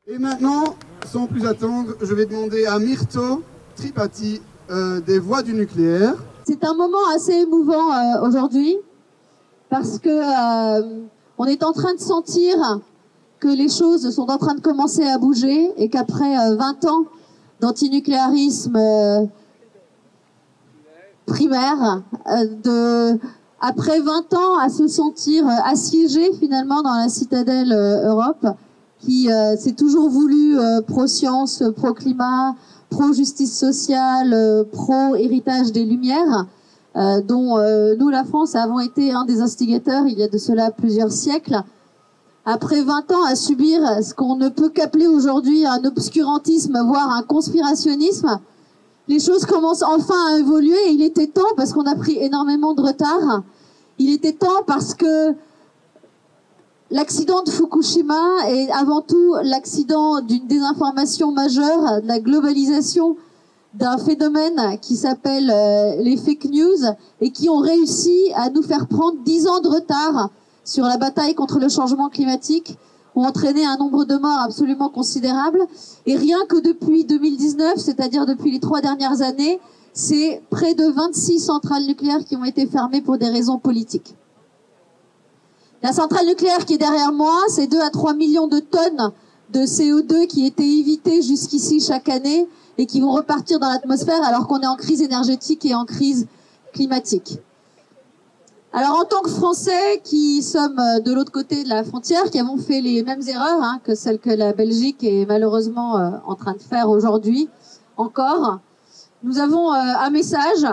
Et maintenant, sans plus attendre, je vais demander à Myrto Tripathi des Voix du nucléaire. C'est un moment assez émouvant aujourd'hui parce que on est en train de sentir que les choses sont en train de commencer à bouger et qu'après 20 ans d'antinucléarisme primaire, après 20 ans à se sentir assiégé finalement dans la citadelle Europe, qui s'est toujours voulu pro-science, pro-climat, pro-justice sociale, pro-héritage des Lumières, dont nous, la France, avons été un des instigateurs il y a de cela plusieurs siècles. Après 20 ans à subir ce qu'on ne peut qu'appeler aujourd'hui un obscurantisme, voire un conspirationnisme, les choses commencent enfin à évoluer et il était temps, parce qu'on a pris énormément de retard, il était temps parce que l'accident de Fukushima est avant tout l'accident d'une désinformation majeure, de la globalisation d'un phénomène qui s'appelle les fake news et qui ont réussi à nous faire prendre 10 ans de retard sur la bataille contre le changement climatique, ont entraîné un nombre de morts absolument considérable. Et rien que depuis 2019, c'est-à-dire depuis les 3 dernières années, c'est près de 26 centrales nucléaires qui ont été fermées pour des raisons politiques. La centrale nucléaire qui est derrière moi, c'est 2 à 3 millions de tonnes de CO2 qui étaient évitées jusqu'ici chaque année et qui vont repartir dans l'atmosphère alors qu'on est en crise énergétique et en crise climatique. Alors en tant que Français qui sommes de l'autre côté de la frontière, qui avons fait les mêmes erreurs que celles que la Belgique est malheureusement en train de faire aujourd'hui encore, nous avons un message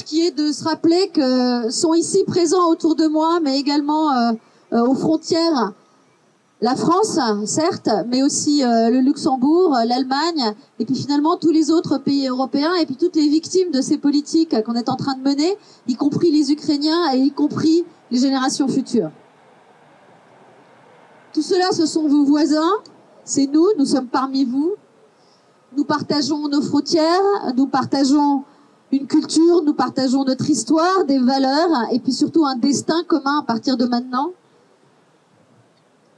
qui est de se rappeler que sont ici présents autour de moi, mais également aux frontières, la France, certes, mais aussi le Luxembourg, l'Allemagne, et puis finalement tous les autres pays européens, et puis toutes les victimes de ces politiques qu'on est en train de mener, y compris les Ukrainiens et y compris les générations futures. Tout cela, ce sont vos voisins, c'est nous, nous sommes parmi vous. Nous partageons nos frontières, nous partageons une culture, nous partageons notre histoire, des valeurs, et puis surtout un destin commun à partir de maintenant.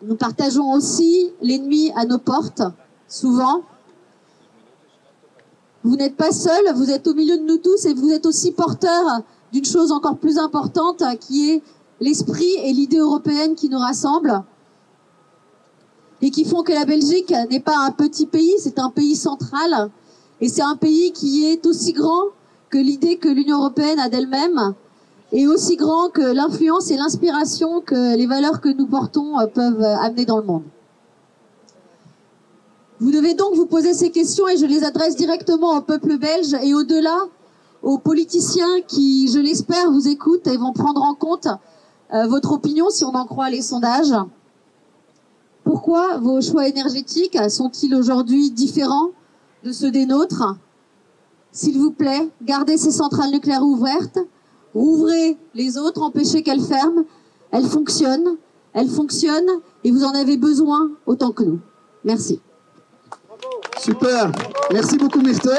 Nous partageons aussi l'ennemi à nos portes, souvent. Vous n'êtes pas seuls, vous êtes au milieu de nous tous et vous êtes aussi porteurs d'une chose encore plus importante qui est l'esprit et l'idée européenne qui nous rassemblent et qui font que la Belgique n'est pas un petit pays, c'est un pays central et c'est un pays qui est aussi grand que l'idée que l'Union européenne a d'elle-même et aussi grand que l'influence et l'inspiration que les valeurs que nous portons peuvent amener dans le monde. Vous devez donc vous poser ces questions et je les adresse directement au peuple belge et au-delà aux politiciens qui, je l'espère, vous écoutent et vont prendre en compte votre opinion si on en croit les sondages. Pourquoi vos choix énergétiques sont-ils aujourd'hui différents de ceux des nôtres? S'il vous plaît, gardez ces centrales nucléaires ouvertes. Rouvrez les autres, empêchez qu'elles ferment. Elles fonctionnent et vous en avez besoin autant que nous. Merci. Super. Merci beaucoup Myrto.